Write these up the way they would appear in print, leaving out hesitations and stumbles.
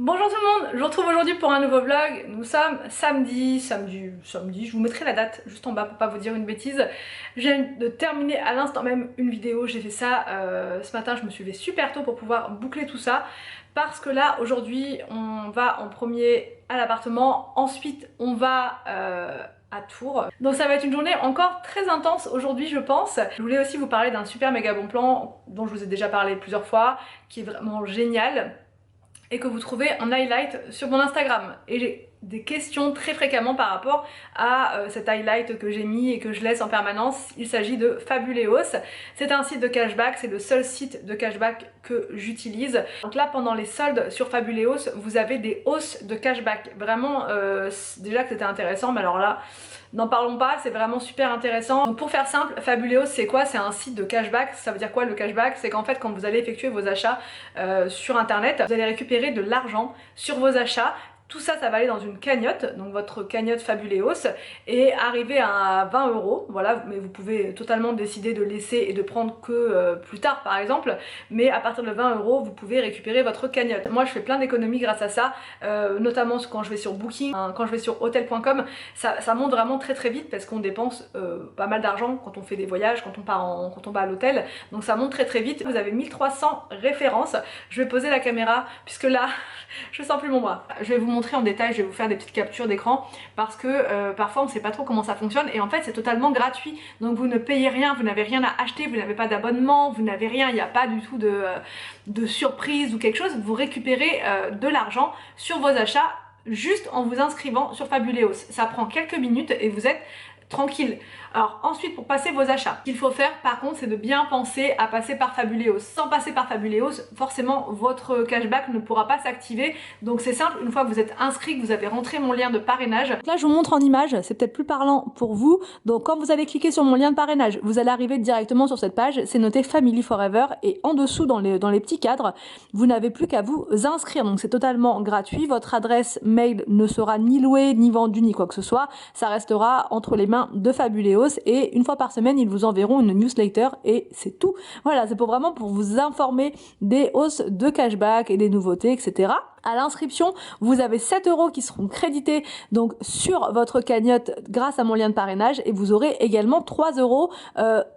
Bonjour tout le monde, je vous retrouve aujourd'hui pour un nouveau vlog. Nous sommes samedi, je vous mettrai la date juste en bas pour pas vous dire une bêtise. Je viens de terminer à l'instant même une vidéo, j'ai fait ça ce matin, je me suis levée super tôt pour pouvoir boucler tout ça. Parce que là aujourd'hui on va en premier à l'appartement, ensuite on va à Tours. Donc ça va être une journée encore très intense aujourd'hui je pense. Je voulais aussi vous parler d'un super méga bon plan dont je vous ai déjà parlé plusieurs fois, qui est vraiment génial et que vous trouvez en highlight sur mon Instagram. Et j'ai des questions très fréquemment par rapport à cet highlight que j'ai mis et que je laisse en permanence. Il s'agit de Fabuleos. C'est un site de cashback, c'est le seul site de cashback que j'utilise. Donc là pendant les soldes sur Fabuleos, vous avez des hausses de cashback. Vraiment, déjà que c'était intéressant, mais alors là, n'en parlons pas, c'est vraiment super intéressant. Donc pour faire simple, Fabuleos c'est quoi? C'est un site de cashback. Ça veut dire quoi le cashback? C'est qu'en fait quand vous allez effectuer vos achats sur internet, vous allez récupérer de l'argent sur vos achats. Tout ça, ça va aller dans une cagnotte, donc votre cagnotte Fabuleos, et arriver à 20 €, voilà, mais vous pouvez totalement décider de laisser et de prendre que plus tard par exemple, mais à partir de 20 €, vous pouvez récupérer votre cagnotte. Moi je fais plein d'économies grâce à ça, notamment quand je vais sur Booking, quand je vais sur hotel.com, ça monte vraiment très vite parce qu'on dépense pas mal d'argent quand on fait des voyages, quand on va à l'hôtel, donc ça monte très vite. Vous avez 1300 références, je vais poser la caméra puisque là, je sens plus mon bras. Je vais vous montrer en détail, je vais vous faire des petites captures d'écran parce que parfois on sait pas trop comment ça fonctionne et en fait c'est totalement gratuit, donc vous ne payez rien, vous n'avez rien à acheter, vous n'avez pas d'abonnement, vous n'avez rien, il n'y a pas du tout de surprise ou quelque chose, vous récupérez de l'argent sur vos achats juste en vous inscrivant sur Fabuleos. Ça prend quelques minutes et vous êtes tranquille. Alors ensuite pour passer vos achats, ce qu'il faut faire par contre c'est de bien penser à passer par Fabuleos. Sans passer par Fabuleos, forcément votre cashback ne pourra pas s'activer. Donc c'est simple, une fois que vous êtes inscrit, que vous avez rentré mon lien de parrainage. Là je vous montre en image, c'est peut-être plus parlant pour vous. Donc quand vous allez cliquer sur mon lien de parrainage, vous allez arriver directement sur cette page, c'est noté Family Forever et en dessous dans les petits cadres, vous n'avez plus qu'à vous inscrire. Donc c'est totalement gratuit, votre adresse mail ne sera ni louée, ni vendue, ni quoi que ce soit. Ça restera entre les mains de Fabuleos et une fois par semaine ils vous enverront une newsletter et c'est tout. Voilà, c'est vraiment pour vous informer des hausses de cashback et des nouveautés, etc. À l'inscription, vous avez 7 € qui seront crédités donc sur votre cagnotte grâce à mon lien de parrainage et vous aurez également 3 €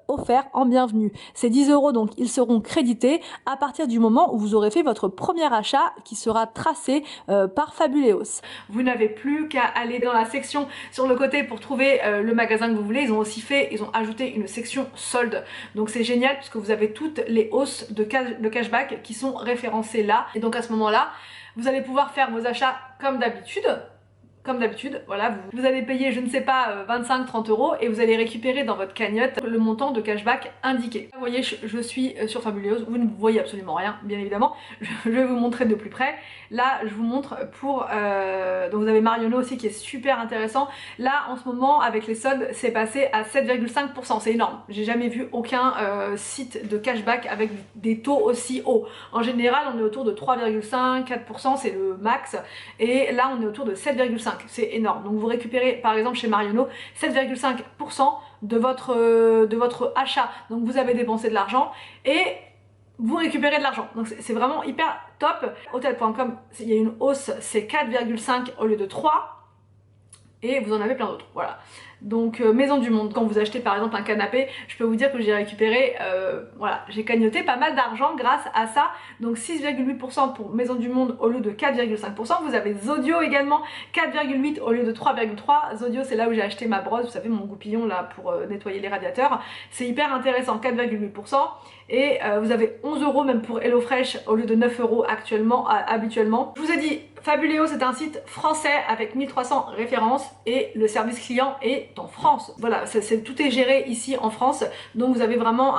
offerts en bienvenue. Ces 10 € donc ils seront crédités à partir du moment où vous aurez fait votre premier achat qui sera tracé par Fabuleos. Vous n'avez plus qu'à aller dans la section sur le côté pour trouver le magasin que vous voulez. Ils ont ajouté une section solde. Donc c'est génial puisque vous avez toutes les hausses de cashback qui sont référencées là. Et donc à ce moment-là, vous allez pouvoir faire vos achats comme d'habitude. Comme d'habitude, voilà, vous allez payer, je ne sais pas, 25-30 € et vous allez récupérer dans votre cagnotte le montant de cashback indiqué. Vous voyez, je suis sur Fabuleos, vous ne voyez absolument rien, bien évidemment. Je vais vous montrer de plus près. Là, je vous montre pour... donc vous avez Marionneau aussi qui est super intéressant. Là, en ce moment, avec les soldes, c'est passé à 7,5%. C'est énorme. J'ai jamais vu aucun site de cashback avec des taux aussi hauts. En général, on est autour de 3,5-4%, c'est le max. Et là, on est autour de 7,5%. C'est énorme. Donc vous récupérez par exemple chez Marionneau 7,5% de votre achat. Donc vous avez dépensé de l'argent et vous récupérez de l'argent. Donc c'est vraiment hyper top. Hotel.com, il y a une hausse, c'est 4,5 au lieu de 3 et vous en avez plein d'autres. Voilà. Donc Maison du Monde, quand vous achetez par exemple un canapé, je peux vous dire que j'ai récupéré, voilà, j'ai cagnoté pas mal d'argent grâce à ça. Donc 6,8% pour Maison du Monde au lieu de 4,5%. Vous avez Zodio également, 4,8 au lieu de 3,3. Zodio, c'est là où j'ai acheté ma brosse, vous savez, mon goupillon là pour nettoyer les radiateurs. C'est hyper intéressant, 4,8%. Et vous avez 11 € même pour HelloFresh au lieu de 9 € actuellement, habituellement. Je vous ai dit, Fabuleos c'est un site français avec 1300 références et le service client est en France. Voilà, tout est géré ici en France, donc vous avez vraiment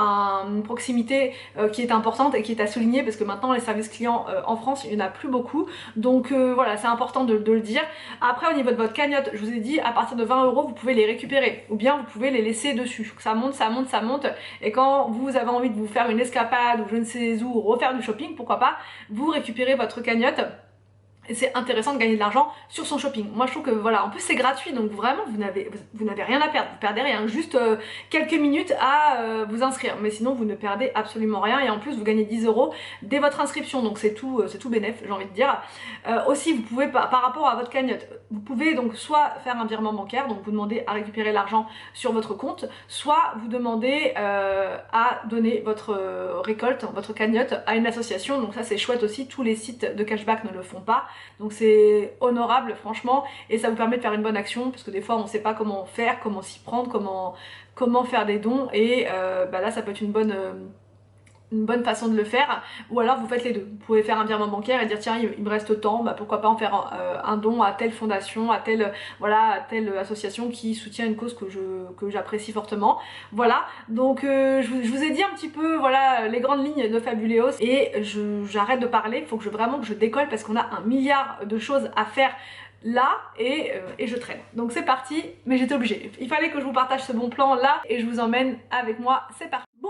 une proximité qui est importante et qui est à souligner parce que maintenant les services clients en France il n'y en a plus beaucoup, donc voilà, c'est important de le dire. Après au niveau de votre cagnotte, je vous ai dit à partir de 20 € vous pouvez les récupérer ou bien vous pouvez les laisser dessus. Ça monte, ça monte, ça monte et quand vous avez envie de vous faire une escapade ou je ne sais où, refaire du shopping, pourquoi pas, vous récupérez votre cagnotte Et c'est intéressant de gagner de l'argent sur son shopping. Moi je trouve que voilà, en plus c'est gratuit, donc vraiment vous n'avez rien à perdre, vous perdez rien, juste quelques minutes à vous inscrire, mais sinon vous ne perdez absolument rien, et en plus vous gagnez 10 € dès votre inscription, donc c'est tout bénef, j'ai envie de dire. Aussi vous pouvez, par rapport à votre cagnotte, vous pouvez donc soit faire un virement bancaire, donc vous demandez à récupérer l'argent sur votre compte, soit vous demandez à donner votre récolte, votre cagnotte à une association, donc ça c'est chouette aussi, tous les sites de cashback ne le font pas. Donc c'est honorable franchement, et ça vous permet de faire une bonne action, parce que des fois on ne sait pas comment faire, comment s'y prendre, comment faire des dons, et là ça peut être une bonne façon de le faire. Ou alors vous faites les deux, vous pouvez faire un virement bancaire et dire tiens il me reste tant, bah pourquoi pas en faire un don à telle fondation, à telle association qui soutient une cause que j'apprécie fortement. Voilà, donc je vous ai dit un petit peu voilà les grandes lignes de Fabuléos, et j'arrête de parler, il faut que vraiment que je décolle, parce qu'on a 1 milliard de choses à faire là, et je traîne. Donc c'est parti, mais j'étais obligée, il fallait que je vous partage ce bon plan là, et je vous emmène avec moi, c'est parti. Bon,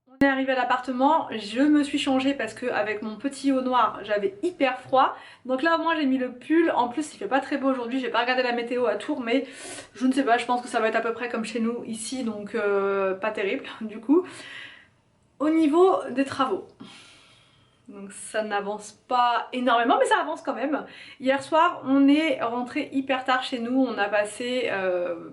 on est arrivé à l'appartement, je me suis changée parce que avec mon petit haut noir j'avais hyper froid, donc là moi j'ai mis le pull. En plus il fait pas très beau aujourd'hui, j'ai pas regardé la météo à Tours, mais je ne sais pas, je pense que ça va être à peu près comme chez nous ici, donc pas terrible du coup. Au niveau des travaux, donc ça n'avance pas énormément, mais ça avance quand même. Hier soir on est rentré hyper tard chez nous, on a passé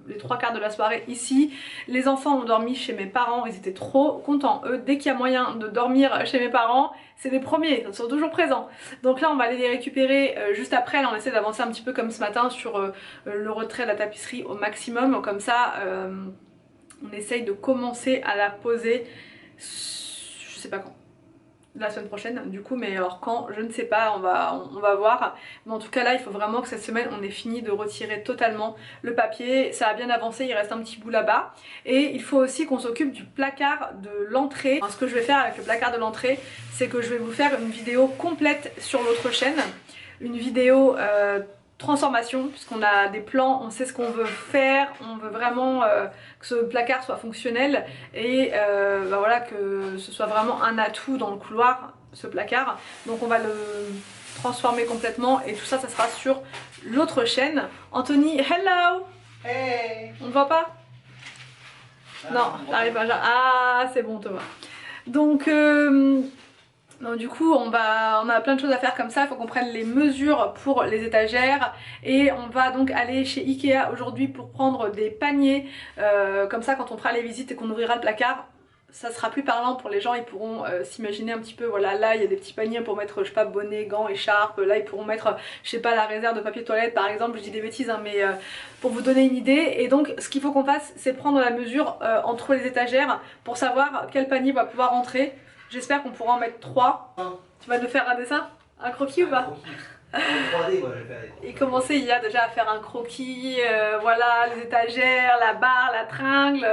les 3/4 de la soirée ici. Les enfants ont dormi chez mes parents, ils étaient trop contents. Eux, dès qu'il y a moyen de dormir chez mes parents, c'est les premiers, ils sont toujours présents. Donc là on va aller les récupérer juste après. Là on essaie d'avancer un petit peu comme ce matin sur le retrait de la tapisserie au maximum, comme ça on essaye de commencer à la poser, je sais pas quand, la semaine prochaine du coup, mais alors quand je ne sais pas, on va voir, mais en tout cas là il faut vraiment que cette semaine on ait fini de retirer totalement le papier. Ça a bien avancé, il reste un petit bout là-bas, et il faut aussi qu'on s'occupe du placard de l'entrée. Ce que je vais faire avec le placard de l'entrée, c'est que je vais vous faire une vidéo complète sur l'autre chaîne, une vidéo transformation, puisqu'on a des plans, on sait ce qu'on veut faire, on veut vraiment que ce placard soit fonctionnel, et voilà, que ce soit vraiment un atout dans le couloir, ce placard. Donc on va le transformer complètement, et tout ça, ça sera sur l'autre chaîne. Anthony, hello! Hey! On ne voit pas? Non, j'arrive pas. Ah, c'est bon, Thomas. Donc du coup on a plein de choses à faire comme ça, il faut qu'on prenne les mesures pour les étagères, et on va donc aller chez Ikea aujourd'hui pour prendre des paniers, comme ça quand on fera les visites et qu'on ouvrira le placard, ça sera plus parlant pour les gens, ils pourront s'imaginer un petit peu, voilà, là il y a des petits paniers pour mettre, je sais pas, bonnet, gants, écharpe, là ils pourront mettre, je sais pas, la réserve de papier toilette par exemple, je dis des bêtises hein, mais pour vous donner une idée. Et donc ce qu'il faut qu'on fasse, c'est prendre la mesure entre les étagères pour savoir quel panier va pouvoir rentrer. J'espère qu'on pourra en mettre 3. Tu vas nous faire un dessin? Un croquis ou pas? En 3D, moi, je vais faire des croquis. Et commencer il y a déjà à faire un croquis, voilà, les étagères, la barre, la tringle.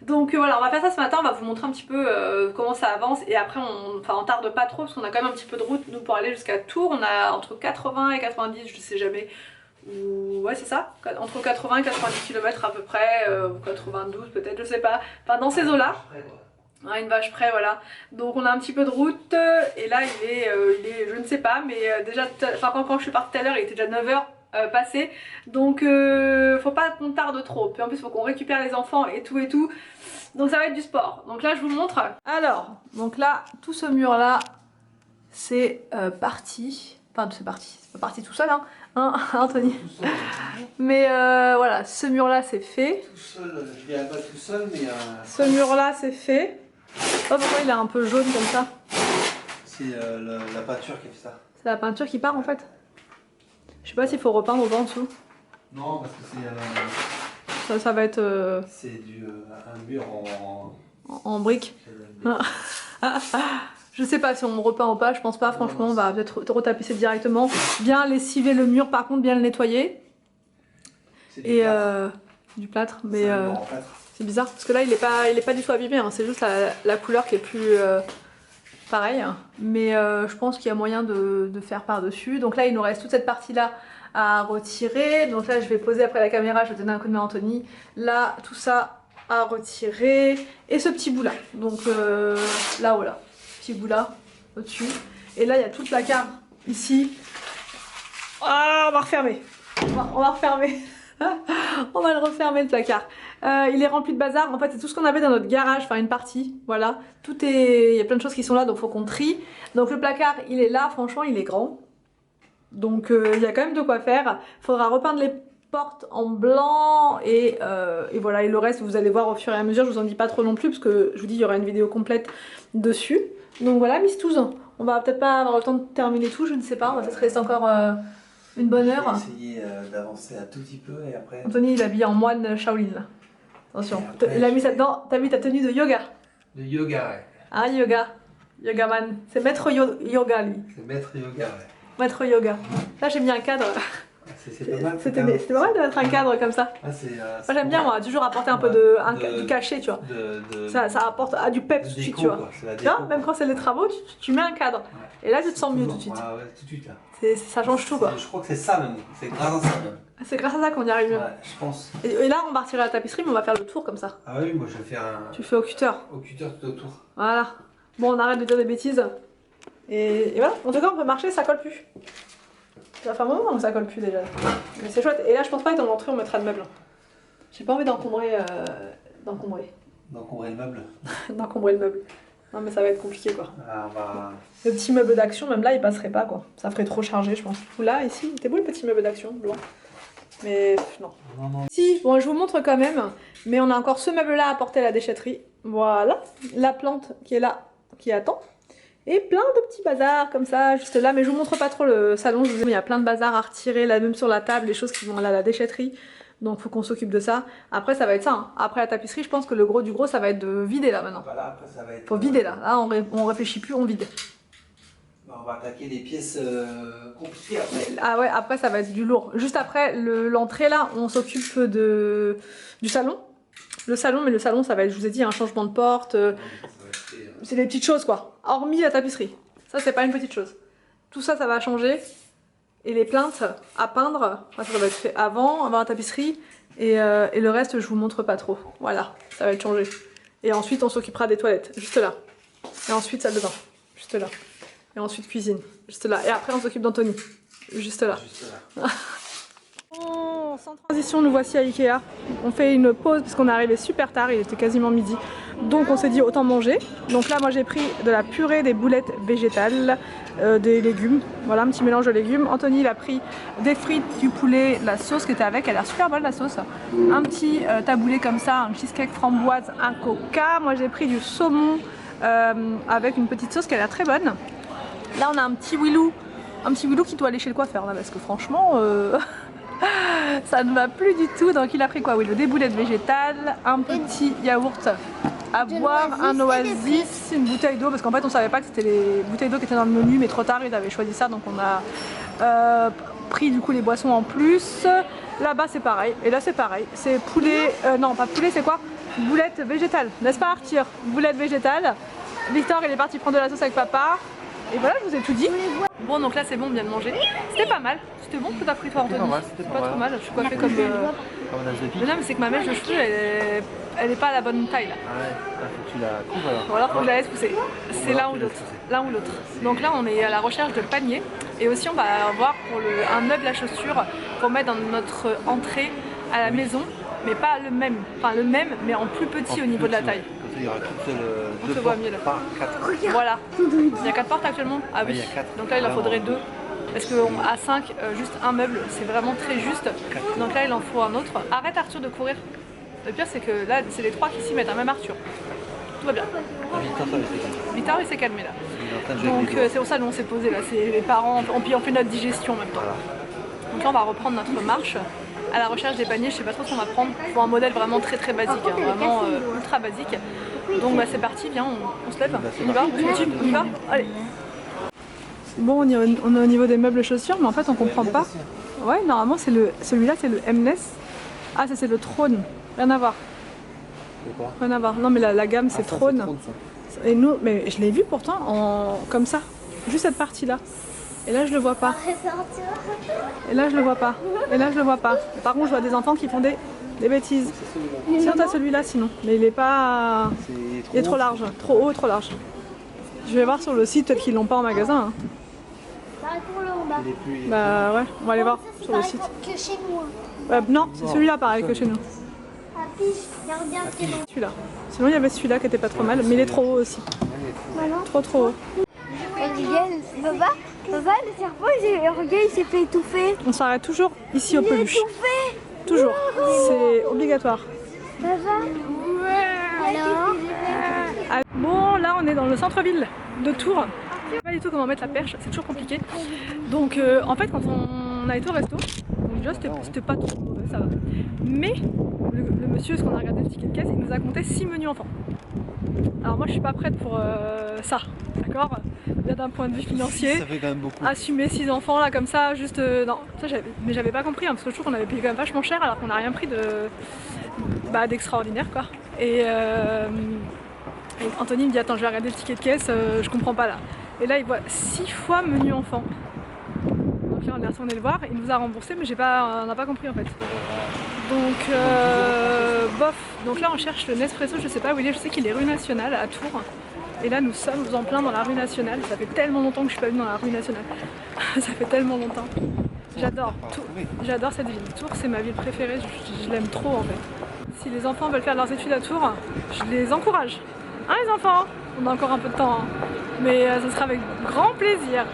Donc voilà, on va faire ça ce matin, on va vous montrer un petit peu comment ça avance, et après on tarde pas trop parce qu'on a quand même un petit peu de route nous pour aller jusqu'à Tours. On a entre 80 et 90, je sais jamais. Ouais c'est ça, entre 80 et 90 km à peu près, ou 92 peut-être, je sais pas. Enfin dans ces eaux là. Une vache près, voilà. Donc on a un petit peu de route, et là il est je ne sais pas, mais déjà, enfin quand je suis partie tout à l'heure il était déjà 9h passé, donc faut pas qu'on tarde trop. Puis en plus faut qu'on récupère les enfants et tout, donc ça va être du sport. Donc là je vous montre. Alors, donc là tout ce mur là c'est parti, enfin c'est pas parti tout seul hein Anthony. Tout seul. Mais voilà, ce mur là c'est fait. Tout seul, je dirais pas tout seul, mais... Ce mur là c'est fait. Oh, pourquoi il est un peu jaune comme ça? C'est la peinture qui fait ça. C'est la peinture qui part en fait. Je sais pas s'il faut repeindre ou pas en dessous. Non, parce que Ça va être... c'est un mur en briques. Je sais pas si on repeint ou pas, je pense pas, franchement. On va peut-être retapisser directement. Bien lessiver le mur par contre, bien le nettoyer. Et du plâtre, mais c'est bizarre parce que là il est pas du tout abîmé, hein. C'est juste la couleur qui est plus pareille, mais je pense qu'il y a moyen de faire par dessus. Donc là il nous reste toute cette partie là à retirer, donc là je vais poser après la caméra, je vais donner un coup de main à Anthony. Là tout ça à retirer, et ce petit bout là, donc là-haut là, petit bout là au dessus, et là il y a tout le placard ici refermer. On va refermer. On va le refermer le placard. Il est rempli de bazar. En fait, c'est tout ce qu'on avait dans notre garage, enfin une partie. Voilà. Tout est. Il y a plein de choses qui sont là, donc faut qu'on trie. Donc le placard, il est là. Franchement, il est grand. Donc il y a quand même de quoi faire. Il faudra repeindre les portes en blanc et voilà. Et le reste, vous allez voir au fur et à mesure. Je vous en dis pas trop non plus parce que je vous dis, il y aura une vidéo complète dessus. Donc voilà, Miss Touze. On va peut-être pas avoir le temps de terminer tout, je ne sais pas. On va peut-être rester encore une bonne heure. Je vais essayer d'avancer un tout petit peu et après. Anthony, il est habillé en moine Shaolin là. Attention, après, il a mis ça dedans. T'as mis ta tenue de yoga. De yoga, ouais. Ah, yoga. Yoga man. C'est maître yoga lui. C'est maître yoga, ouais. Maître yoga. Là, j'ai mis un cadre. C'est pas mal. C'était pas mal de mettre un cadre comme ça. Ah, moi j'aime bien, moi, toujours apporter un peu du cachet, tu vois. Ça apporte du peps tout de suite, tu vois. Tu vois, même quand c'est les travaux, tu mets un cadre. Ouais. Et là, tu te sens mieux tout de suite. Ah ouais, tout de suite là. Ça change tout, quoi. Je crois que c'est ça même. C'est grâce à ça même. C'est grâce à ça qu'on y arrive mieux. Ouais, je pense. Et là, on va retirer la tapisserie, mais on va faire le tour comme ça. Ah oui, moi je vais faire un. Tu fais au cutter. Au cutter tout autour. Voilà. Bon, on arrête de dire des bêtises. Et voilà. En tout cas, on peut marcher, ça colle plus. Ça fait un moment que ça colle plus déjà. Mais c'est chouette. Et là, je pense pas que dans l'entrée, on mettra le meuble. J'ai pas envie d'encombrer. D'encombrer le meuble. D'encombrer le meuble. Non, mais ça va être compliqué, quoi. Ah, bah... Le petit meuble d'action, même là, il passerait pas, quoi. Ça ferait trop chargé, je pense. Ou là, ici, il était beau le petit meuble d'action, blanc. Mais non. Non. Si, bon, je vous montre quand même. Mais on a encore ce meuble-là à porter à la déchetterie. Voilà. La plante qui est là, qui attend. Et plein de petits bazars comme ça, juste là. Mais je vous montre pas trop le salon. Je vous dis, il y a plein de bazars à retirer, là, même sur la table, les choses qui vont aller à la déchetterie. Donc faut qu'on s'occupe de ça. Après ça va être ça. Hein. Après la tapisserie, je pense que le gros du gros, ça va être de vider là maintenant. Voilà, après, ça va être... Faut vider là. Là, on réfléchit plus, on vide. On va attaquer des pièces compliquées après. Ah ouais, après ça va être du lourd. Juste après l'entrée là, on s'occupe du salon. Le salon, mais le salon, ça va être, je vous ai dit, un changement de porte. C'est des petites choses quoi. Hormis la tapisserie. Ça, c'est pas une petite chose. Tout ça, ça va changer. Et les plaintes à peindre, ça va être fait avant la tapisserie. Et le reste, je vous montre pas trop. Voilà, ça va être changé. Et ensuite, on s'occupera des toilettes, juste là. Et ensuite, salle de bain, juste là. Et ensuite, cuisine, juste là. Et après, on s'occupe d'Anthony, juste là. Bon, sans transition, nous voici à Ikea. On fait une pause parce qu'on est arrivé super tard, il était quasiment midi. Donc on s'est dit autant manger. Donc là, moi j'ai pris de la purée, des boulettes végétales, des légumes. Voilà, un petit mélange de légumes. Anthony, il a pris des frites, du poulet, la sauce qui était avec. Elle a l'air super bonne la sauce. Un petit taboulé comme ça, un cheesecake framboise, un coca. Moi j'ai pris du saumon avec une petite sauce qui a l'air très bonne. Là on a un petit Willou qui doit aller chez le coiffeur là, parce que franchement ça ne va plus du tout. Donc il a pris quoi, Willou? Des boulettes végétales, un petit yaourt à boire, un oasis, une bouteille d'eau, parce qu'en fait on savait pas que c'était les bouteilles d'eau qui étaient dans le menu, mais trop tard ils avaient choisi ça, donc on a pris du coup les boissons en plus. Là-bas c'est pareil, et là c'est pareil, c'est poulet, non pas poulet, c'est quoi? Boulettes végétales, n'est-ce pas Arthur? Boulettes végétales. Victor il est parti prendre de la sauce avec papa. Et voilà, je vous ai tout dit. Bon, donc là c'est bon, on vient de manger. C'était pas mal. C'était bon que t'as pris toi, Anthony. C'était pas trop mal. Je suis coiffée comme. Mais non, mais c'est que ma mèche de cheveux, elle est pas à la bonne taille là. Ah ouais, faut que tu la couvres alors. Ou alors faut que je la laisse pousser. C'est l'un ou l'autre. L'un ou l'autre. Donc là, on est à la recherche de panier. Et aussi, on va voir pour un meuble à chaussures pour mettre dans notre entrée à la maison. Mais pas le même. Enfin, le même, mais en plus petit au niveau de la taille. Il y aura qu'une seule, on se voit mieux là. Par 4. Voilà. Il y a 4 portes actuellement. Ah oui. Il y a 4. Donc là il en faudrait 2. Parce qu'à 5, juste un meuble, c'est vraiment très juste. Donc là il en faut un autre. Arrête Arthur de courir. Le pire c'est que là c'est les 3 qui s'y mettent, hein, même Arthur. Tout va bien. Victor il s'est calmé là. Donc c'est pour ça que nous on s'est posé là. C'est les parents, puis on fait notre digestion en même temps. Donc là on va reprendre notre marche. À la recherche des paniers, je sais pas trop ce qu'on va prendre. Pour un modèle vraiment très basique, hein, vraiment ultra basique. Donc bah c'est parti, viens, on se lève, on y va, on y va, allez. Bon, on est au niveau des meubles chaussures, mais en fait on comprend pas. Ouais, normalement celui-là c'est le Mness. Ah ça c'est le Trône, rien à voir. Rien à voir, non mais la gamme c'est Trône. Et nous, mais je l'ai vu pourtant comme ça, juste cette partie-là. Et là je le vois pas. Et là je le vois pas. Et là je le vois pas. Par contre je vois des enfants qui font des bêtises. Sinon t'as celui-là sinon. Mais il est pas. Il est trop large. Trop haut et trop large. Je vais voir sur le site, peut-être qu'ils l'ont pas en magasin. Hein. là-bas. Bah ouais, on va aller voir Ça, sur le site. que chez moi. Non, c'est celui-là pareil que chez nous. Ah, puis, regarde bien tes noms. Celui-là. Sinon il y avait celui-là qui était pas trop mal, mais il est trop haut aussi. Maman. Trop haut. Regarde, papa, le serpent, regarde, il s'est fait étouffer. On s'arrête toujours ici au Il est peluche. étouffé. Toujours. C'est obligatoire. Papa. Alors. Bon, là on est dans le centre-ville de Tours. Je sais pas du tout comment mettre la perche, c'est toujours compliqué. Donc en fait quand on a été au resto, donc déjà c'était pas trop mauvais, ça va. Mais le monsieur, ce qu'on a regardé le ticket de caisse, il nous a compté 6 menus enfants. Alors moi je suis pas prête pour ça, d'accord? Bien d'un point de vue financier, Ça fait quand même beaucoup. assumer 6 enfants là comme ça, juste non, ça mais j'avais pas compris hein, parce que je trouve qu'on avait payé quand même vachement cher alors qu'on n'a rien pris d'extraordinaire quoi. Et Anthony me dit attends je vais regarder le ticket de caisse, je comprends pas là. Et là il voit 6 fois menu enfant. Donc là on est retourné le voir, il nous a remboursé mais on n'a pas compris en fait. Donc bof, donc là on cherche le Nespresso, je sais pas où il est, je sais qu'il est rue Nationale à Tours. Et là nous sommes en plein dans la rue Nationale, ça fait tellement longtemps que je suis pas venue dans la rue Nationale. Ça fait tellement longtemps. J'adore Tours, j'adore cette ville. Tours c'est ma ville préférée, je l'aime trop en fait. Si les enfants veulent faire leurs études à Tours, je les encourage. Hein les enfants? On a encore un peu de temps, hein. Mais ce sera avec grand plaisir.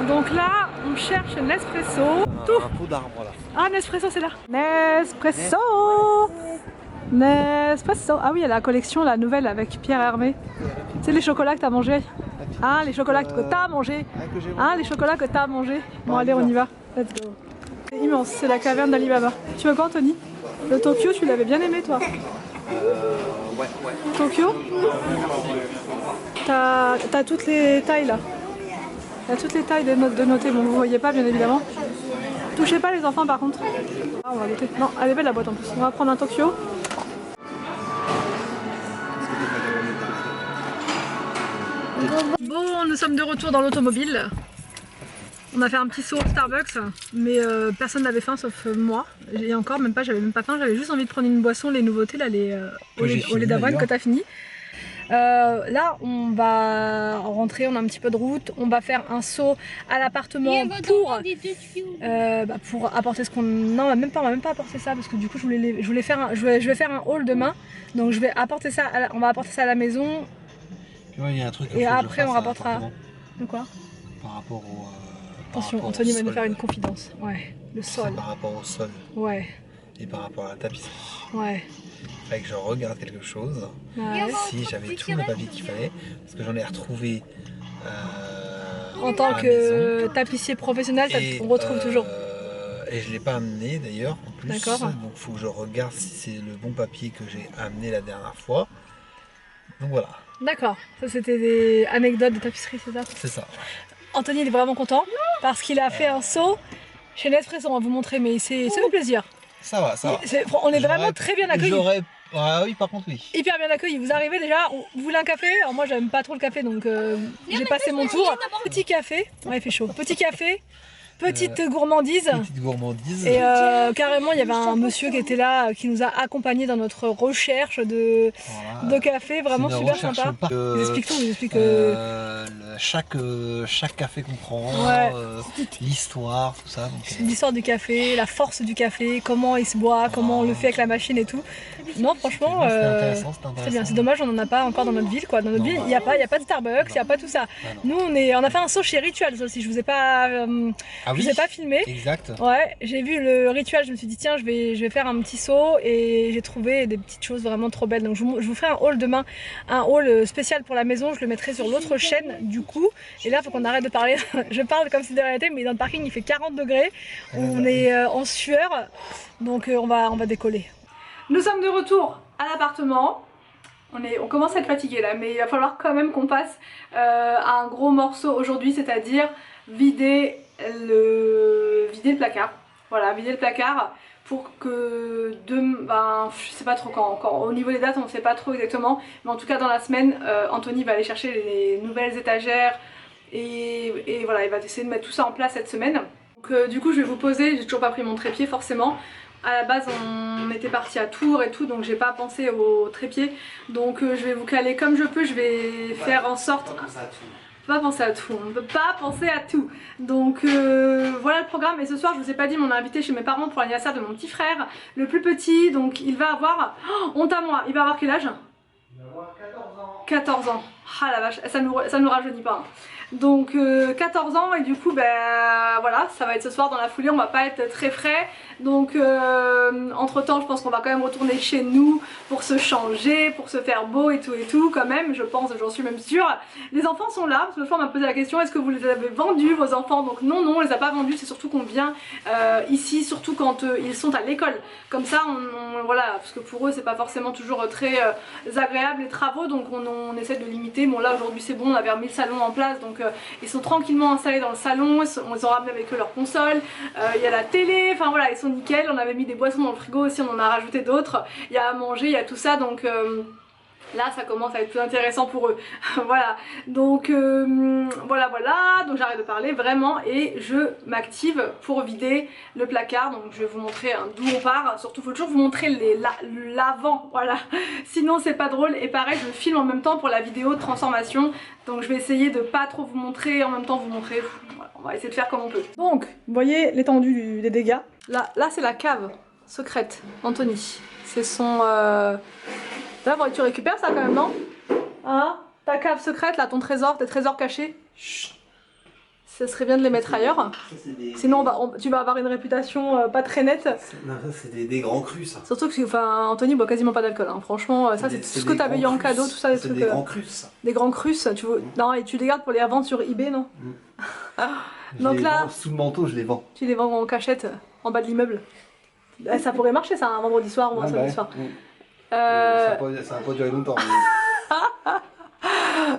Donc là, on cherche Nespresso. Un pot d'arbre là. Ah, Nespresso, c'est là. Nespresso. Nespresso. Ah oui, il y a la collection, la nouvelle avec Pierre Hermé. C'est les chocolats que t'as mangé. Ah, les chocolats que t'as mangé. Ah, les chocolats que t'as mangé. Bon, allez, on y va. Let's go. C'est immense, c'est la caverne d'Alibaba. Tu veux quoi, Anthony? Le Tokyo, tu l'avais bien aimé, toi? Ouais. Tokyo? T'as toutes les tailles là. Il y a toutes les tailles de noter, bon vous voyez pas bien évidemment. Touchez pas les enfants par contre. Ah on va noter. Non, elle est belle la boîte en plus. On va prendre un Tokyo. Bon, nous sommes de retour dans l'automobile. On a fait un petit saut au Starbucks, mais personne n'avait faim sauf moi. Et encore, même pas, j'avais même pas faim, j'avais juste envie de prendre une boisson, les nouveautés, là, les au lait d'avoine que t'as fini. Là, on va rentrer, on a un petit peu de route, on va faire un saut à l'appartement pour apporter ce qu'on... Non, on va même pas apporter ça parce que du coup, je vais faire un haul demain. Donc je vais apporter ça, on va apporter ça à la maison. Ouais, il y a un truc et après, on rapportera... De quoi? Par rapport au... Attention, Anthony va nous faire une confidence. Ouais, le sol. Par rapport au sol. Ouais. Et par rapport à la tapisserie. Ouais. Il fallait que je regarde quelque chose. Ouais. Si j'avais tout le papier qu'il fallait. Parce que j'en ai retrouvé. En tant que tapissier professionnel, on retrouve toujours. Et je ne l'ai pas amené d'ailleurs en plus. D'accord. Donc il faut que je regarde si c'est le bon papier que j'ai amené la dernière fois. Donc voilà. D'accord. Ça c'était des anecdotes de tapisserie, c'est ça? C'est ça. Anthony il est vraiment content parce qu'il a fait un saut chez Nespresso, on va vous montrer, mais c'est fait plaisir. Ça va, ça va. On est vraiment très bien accueillis. Ah oui, par contre oui. Hyper bien accueillis. Vous arrivez déjà, vous voulez un café? Alors moi j'aime pas trop le café donc j'ai passé mon tour. Petit café, ouais il fait chaud. Petit café, petite gourmandise. Petite gourmandise. Et carrément il y avait un monsieur qui était là, qui nous a accompagnés dans notre recherche de café, vraiment super sympa. Ils expliquent tout, ils expliquent chaque café qu'on prend, l'histoire, tout ça. L'histoire du café, la force du café, comment il se boit, comment on le fait avec la machine et tout. Non franchement, c'est bien, c'est dommage on n'en a pas encore dans notre ville quoi. Dans notre ville il n'y a pas de Starbucks, il n'y a pas tout ça. Nous on a fait un saut chez Rituals aussi, je vous ai pas filmé. Exact. Ouais, j'ai vu le Ritual, je me suis dit tiens je vais faire un petit saut et j'ai trouvé des petites choses vraiment trop belles. Donc je vous ferai un haul demain, un haul spécial pour la maison, je le mettrai sur l'autre chaîne du coup. Et là il faut qu'on arrête de parler, je parle comme si de rien n'était mais dans le parking il fait 40 degrés, on est en sueur, donc on va décoller. Nous sommes de retour à l'appartement. On commence à être fatigué là, mais il va falloir quand même qu'on passe à un gros morceau aujourd'hui, c'est-à-dire vider le placard. Voilà, vider le placard pour que je sais pas trop quand encore. Au niveau des dates, on ne sait pas trop exactement, mais en tout cas dans la semaine, Anthony va aller chercher les nouvelles étagères et voilà, il va essayer de mettre tout ça en place cette semaine. Donc du coup, je vais vous poser. J'ai toujours pas pris mon trépied forcément. À la base on était parti à Tours et tout donc j'ai pas pensé au trépied donc je vais vous caler comme je peux, je vais faire en sorte... peut pas penser à tout, on ne peut pas penser à tout. Donc voilà le programme. Et ce soir, je vous ai pas dit, mais on a invité chez mes parents pour l'anniversaire de mon petit frère, le plus petit. Donc il va avoir, honte à moi, il va avoir quel âge? Il va avoir 14 ans. 14 ans. Ah la vache, ça nous rajeunit pas. Hein. Donc 14 ans et du coup voilà, ça va être ce soir dans la foulée, on va pas être très frais. Donc entre temps je pense qu'on va quand même retourner chez nous pour se changer, pour se faire beau et tout quand même, je pense, j'en suis même sûre. Les enfants sont là, parce que l'autre fois on m'a posé la question, est-ce que vous les avez vendus vos enfants? Donc non, on les a pas vendus, c'est surtout qu'on vient ici, surtout quand ils sont à l'école. Comme ça, voilà, parce que pour eux c'est pas forcément toujours très agréable les travaux, donc on essaie de limiter. Bon là aujourd'hui c'est bon, on avait remis le salon en place, donc ils sont tranquillement installés dans le salon, on les a ramenés avec eux leur console, il y a la télé, enfin voilà, ils sont nickel. On avait mis des boissons dans le frigo aussi, on en a rajouté d'autres, il y a à manger, il y a tout ça, donc là ça commence à être plus intéressant pour eux. Voilà, donc voilà, donc j'arrête de parler vraiment et je m'active pour vider le placard. Donc je vais vous montrer d'où on part, surtout faut toujours vous montrer l'avant, voilà, sinon c'est pas drôle. Et pareil, je filme en même temps pour la vidéo de transformation, donc je vais essayer de pas trop vous montrer, en même temps vous montrer, voilà, on va essayer de faire comme on peut. Donc vous voyez l'étendue des dégâts, là c'est la cave secrète, Anthony, c'est son... Là, tu récupères ça quand même, non? Hein? Ta cave secrète, là, ton trésor, tes trésors cachés. Chut. Ça serait bien de les mettre ailleurs. Sinon, tu vas avoir une réputation pas très nette. Non, ça c'est des grands crus, ça. Surtout que Anthony boit quasiment pas d'alcool. Hein. Franchement, ça c'est tout ce que t'avais eu en cadeau, tout ça. C'est des grands crus, ça. Des grands crus, tu veux... Non, et tu les gardes pour les revendre sur eBay, non? Donc là, sous le manteau, je les vends. Tu les vends en cachette, en bas de l'immeuble. Ça pourrait marcher, ça, un vendredi soir ou un samedi soir. Ça va pas durer longtemps. Mais...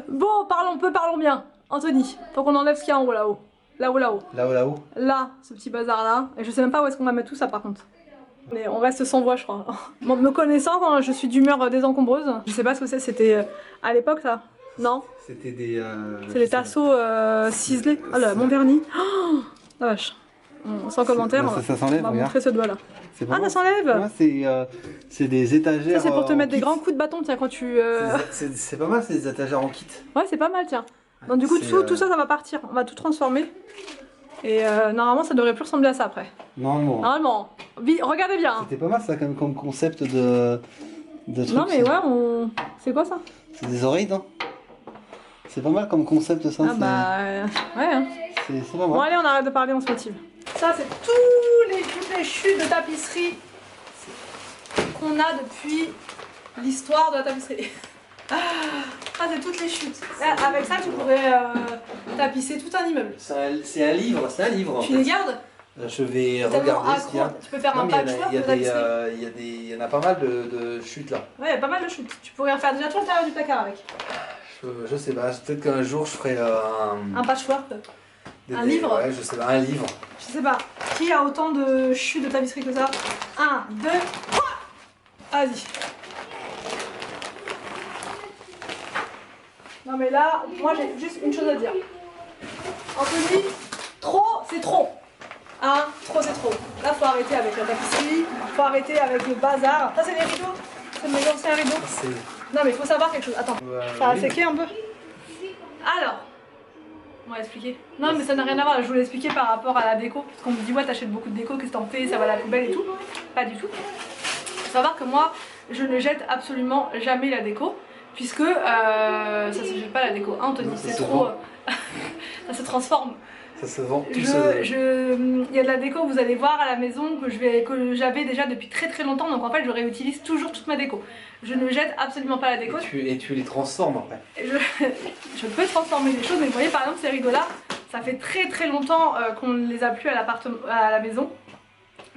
Bon, parlons bien. Anthony, faut qu'on enlève ce qu'il y a en haut là-haut. Là-haut. Là, ce petit bazar là. Et je sais même pas où est-ce qu'on va mettre tout ça par contre. Mais on reste sans voix, je crois. Me connaissant, quand je suis d'humeur désencombreuse. Je sais pas ce que c'est, c'était à l'époque ça? Non? C'était des... c'est des tasseaux ciselés. Ah là, mon vernis. Oh, la vache. Sans commentaire, ça s'enlève, on va montrer ce doigt là. Ah, ça s'enlève. C'est des étagères. Ça c'est pour te mettre des grands coups de bâton, tiens, quand tu... C'est pas mal, c'est des étagères en kit. Ouais, c'est pas mal, tiens. Donc du coup, tout ça va partir. On va tout transformer. Et normalement, ça devrait plus ressembler à ça après. Normalement. Regardez bien. C'était pas mal ça comme concept de truc. Non mais ouais, c'est quoi ça? C'est des oreilles, non? C'est pas mal comme concept ça. Ah bah... ouais. Hein. C'est pas mal. Bon allez, on arrête de parler, on se motive. Ça c'est toutes les chutes de tapisserie qu'on a depuis l'histoire de la tapisserie. Ah, c'est toutes les chutes. Avec ça, tu pourrais tapisser tout un immeuble. C'est un livre, Tu les gardes? Je vais regarder ce qu'il y a. Tu peux faire un patchwork de tapisserie. Il y en a pas mal de chutes là. Ouais, il y a pas mal de chutes. Tu pourrais en faire déjà tout l'intérieur du placard avec. Je sais pas, peut-être qu'un jour je ferai un patchwork. Un livre? Ouais, je sais pas, un livre. Je sais pas. Qui a autant de chutes de tapisserie que ça? 1, 2, 3. Vas-y. Non mais là, moi j'ai juste une chose à dire. Anthony, trop c'est trop. Hein, trop c'est trop. Là faut arrêter avec la tapisserie, faut arrêter avec le bazar. Ça c'est les rideaux? C'est mes anciens rideaux? Non mais il faut savoir quelque chose. Attends, ça a séqué un peu. Alors, on va expliquer. Non mais ça n'a rien à voir, je voulais expliquer par rapport à la déco. Parce qu'on me dit ouais t'achètes beaucoup de déco, qu'est-ce que t'en fais, ça va à la poubelle et tout. Pas du tout. Faut savoir que moi, je ne jette absolument jamais la déco. Puisque ça se jette pas la déco, hein, Anthony, c'est trop... ça se transforme. Ça se vend tout il y a de la déco, vous allez voir à la maison que j'avais déjà depuis très longtemps, donc en fait je réutilise toujours toute ma déco. Je ne jette absolument pas la déco. Et tu les transformes après. Je peux transformer des choses, mais vous voyez par exemple ces rideaux là, ça fait très longtemps qu'on ne les a plus à la maison.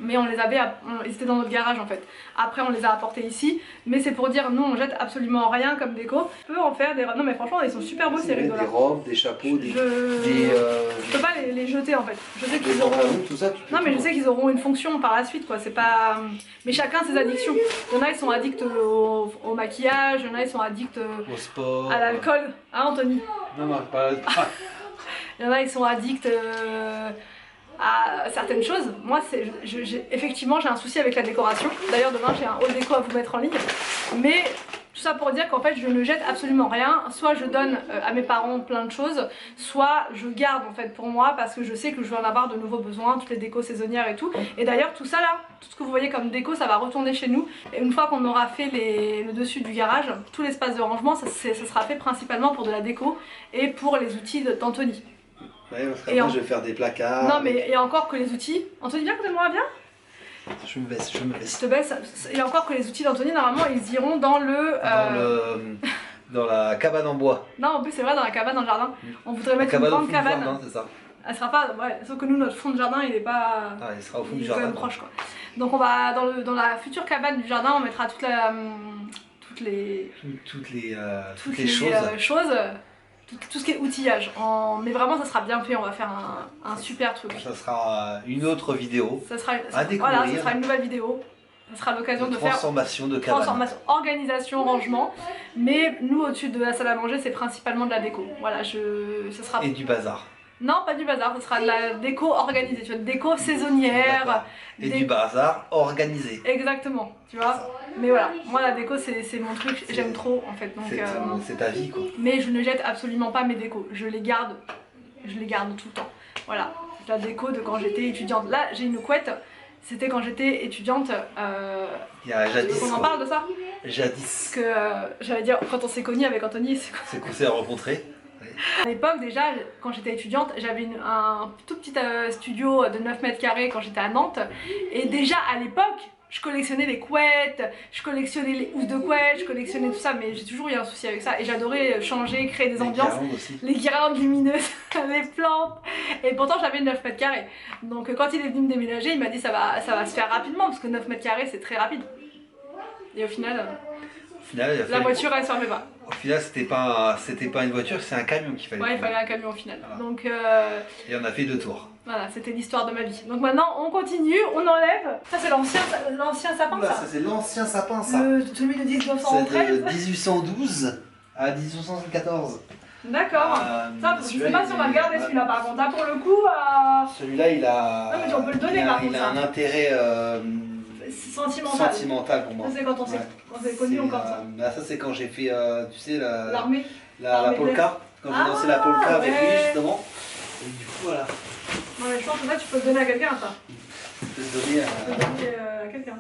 Mais on les avait, ils étaient dans notre garage en fait. Après on les a apportés ici, mais c'est pour dire nous on jette absolument rien comme déco. Je peux en faire des robes, non mais franchement ils sont super beaux ces rideaux là. Des robes, des chapeaux, je peux pas les jeter en fait. Je sais qu'ils auront... tout ça, non mais je sais qu'ils auront une fonction par la suite quoi, c'est pas... Mais chacun ses addictions. Il y en a ils sont addicts au maquillage, il y en a ils sont addicts au sport, à l'alcool. Hein Anthony? Non pas... Il y en a ils sont addicts... à certaines choses. Moi, effectivement, j'ai un souci avec la décoration. D'ailleurs, demain, j'ai un haul déco à vous mettre en ligne. Mais Tout ça pour dire qu'en fait je ne jette absolument rien, soit je donne à mes parents plein de choses, soit je garde en fait pour moi parce que je sais que je vais en avoir de nouveaux besoins, toutes les décos saisonnières et tout. Et d'ailleurs tout ça là, tout ce que vous voyez comme déco, ça va retourner chez nous. Et une fois qu'on aura fait le dessus du garage, tout l'espace de rangement, ça sera fait principalement pour de la déco et pour les outils d'Anthony. Ouais, parce qu'après je vais faire des placards. Non mais il y a encore que les outils. Anthony, viens, côté de moi, viens. Je me baisse, je me baisse. Je te baisse. Il y a encore que les outils d'Anthony, normalement ils iront dans dans la cabane en bois. Non, en plus c'est vrai, dans la cabane dans le jardin. On voudrait mettre une grande cabane. Jardin, c'est ça. Elle sera pas, ouais, sauf que nous notre fond de jardin il est pas. Ah, il sera au fond du est jardin. Quand même proche quoi. Donc on va dans la future cabane du jardin, on mettra toutes les choses. Tout ce qui est outillage, mais vraiment ça sera bien fait, on va faire un super truc. Ça sera une autre vidéo à découvrir. Voilà, ça sera une nouvelle vidéo. Ça sera l'occasion de faire transformation de cabane. Transformation, organisation, rangement. Mais nous au-dessus de la salle à manger c'est principalement de la déco. Voilà, ça sera... Et du bazar. Non, pas du bazar, ce sera de la déco organisée, tu vois, déco saisonnière. Et du bazar organisé. Exactement, tu vois. Mais voilà, moi la déco c'est mon truc, j'aime trop en fait. C'est ta vie quoi. Mais je ne jette absolument pas mes décos, je les garde tout le temps. Voilà, la déco de quand j'étais étudiante. Là j'ai une couette, c'était quand j'étais étudiante. Il y a jadis. On en parle de ça? Jadis. Parce que j'allais dire, quand on s'est connus avec Anthony, c'est qu'on s'est rencontrés. À l'époque déjà, quand j'étais étudiante, j'avais un tout petit studio de 9 mètres carrés quand j'étais à Nantes. Et déjà à l'époque, je collectionnais les couettes, je collectionnais les housses de couettes, je collectionnais tout ça, mais j'ai toujours eu un souci avec ça. Et j'adorais changer, créer des ambiances, les guirlandes lumineuses, les plantes. Et pourtant j'avais 9 mètres carrés. Donc quand il est venu me déménager, il m'a dit ça va se faire rapidement, parce que 9 mètres carrés c'est très rapide. Et au final la voiture elle servait pas. Au final c'était pas une voiture, c'est un camion qu'il fallait. Ouais, il fallait un camion au final. Voilà. Donc, et on a fait 2 tours. Voilà, c'était l'histoire de ma vie. Donc maintenant on continue, on enlève. Ça c'est l'ancien sapin. Oula, ça c'est l'ancien sapin ça. Celui de 1913. C'est de 1812 à 1814. D'accord. Ça, je sais pas si on va le garder celui-là par contre. Là pour le coup. Celui-là il a. Non mais on peut le donner par contre. Il a un intérêt sentimental pour moi. Ça c'est quand on s'est connus encore ça. Là ça c'est quand j'ai fait, tu sais, l'armée. La polka. Quand j'ai dansé la polka avec lui justement. Et du coup voilà. Non mais je pense que ça tu peux le donner à quelqu'un ça. Tu peux le donner à quelqu'un.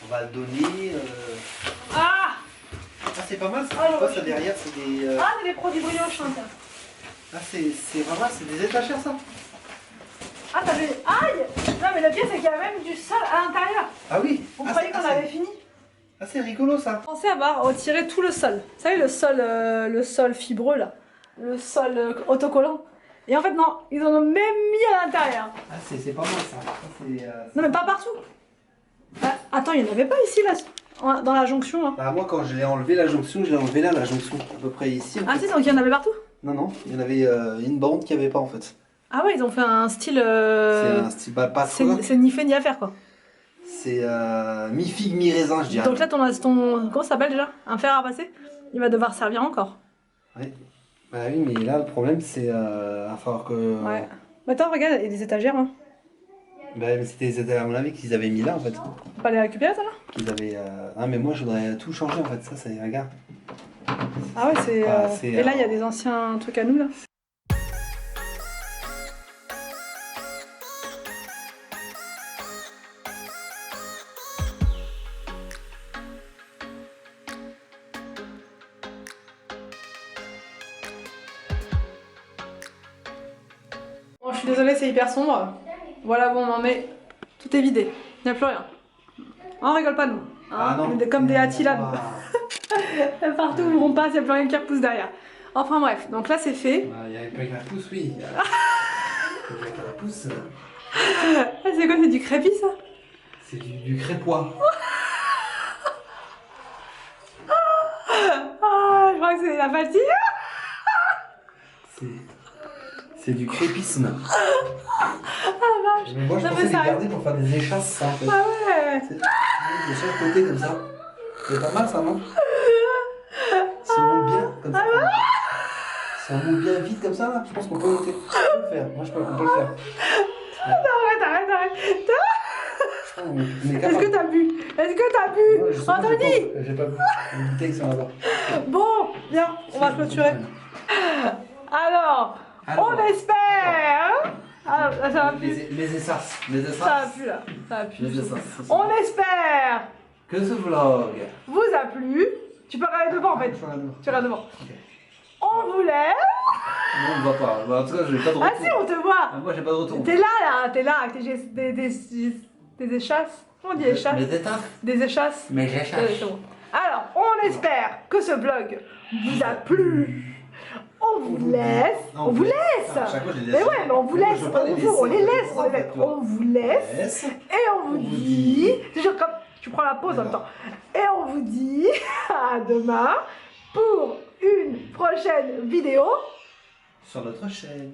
On va le donner. Ah c'est pas mal ça. Je sais pas, ça derrière c'est des. C'est des produits brillants ça. Ah c'est pas mal, c'est des étagères ça. Ah t'avais. Aïe. Non mais le pire c'est qu'il y a même du sol à l'intérieur. Ah oui. On croyait qu'on avait fini. Ah c'est rigolo ça. Je pensais avoir retiré tout le sol. Vous savez le sol fibreux là. Le sol autocollant. Et en fait non, ils en ont même mis à l'intérieur. Ah c'est pas mal ça. Non mais pas partout. Ah, attends, il n'y en avait pas ici là, dans la jonction hein. Bah moi quand je l'ai enlevé la jonction, je l'ai enlevé là la jonction, à peu près ici. Ah si, donc il y en avait partout? Non, il y en avait une bande qu'il n'y avait pas en fait. Ah ouais, ils ont fait un style... C'est un style pas trop. C'est ni fait ni à faire quoi. C'est mi-figue, mi-raisin je dirais. Donc là ton comment ça s'appelle déjà? Un fer à passer? Il va devoir servir encore. Ouais. Bah oui, mais là le problème c'est à falloir que... Ouais. Mais attends, regarde, il y a des étagères hein. Bah mais c'était des étagères à mon avis qu'ils avaient mis là en fait. On peut aller récupérer ça là? Qu'ils avaient... Ah mais moi je voudrais tout changer en fait, ça regarde. Ah ouais, c'est... Et là il y a des anciens trucs à nous là. Bon, je suis désolée, c'est hyper sombre. Voilà où on en est. Tout est vidé. Il n'y a plus rien. On rigole pas nous. Hein, Ah non. On est comme des Attila nous. Partout où on passe, il n'y a plus rien qui repousse derrière. Enfin bref, donc là c'est fait. Il y avait pas que la pousse, oui. Il y avait pas que la pousse. Ah, c'est quoi, c'est du crépi ça? C'est du crépois. Ah, je crois que c'est la pastille. C'est du crépisme. Ah vache. Mais moi je Non, pensais mais les ça- garder pour faire des échasses ça en fait. Ah ouais. De chaque côté comme ça. C'est pas mal ça non? Si on monte bien comme ça. Si on monte bien vite comme ça là, je pense qu'on peut monter. On peut le faire. Moi je pense qu'on peut le faire. Arrête. Est-ce que t'as bu? Est-ce que t'as bu? Ouais, je sais On pas, t'a dit? j'ai pas bu. Les bouteilles sont là-bas. Bon, bien, on va clôturer. Alors, on espère. Ah, là, ça va plus. Les essas. Les Ça essas. va plus là. Ça va plus. Les essas. On espère Que ce vlog. vous a plu. Tu peux regarder devant en fait. Tu regardes devant. On vous laisse. Non, on ne voit pas. Bah, en tout cas, j'ai pas de retour. Ah si, on te voit. Ah, moi, j'ai pas de retour. T'es là, avec des échasses. Comment on dit échasses? Mes états. Des échasses. Mais Ouais, c'est bon. Alors, on espère que ce vlog vous a plu. On vous laisse. Non, On vous laisse. À chaque fois, je les laisse. Mais ouais, mais on vous Moi, laisse. je veux pas les On les laisser. laisse. On vous laisse. Et on vous dit. C'est genre comme. Tu prends la pause en même temps. Et on vous dit à demain pour une prochaine vidéo. Sur notre chaîne.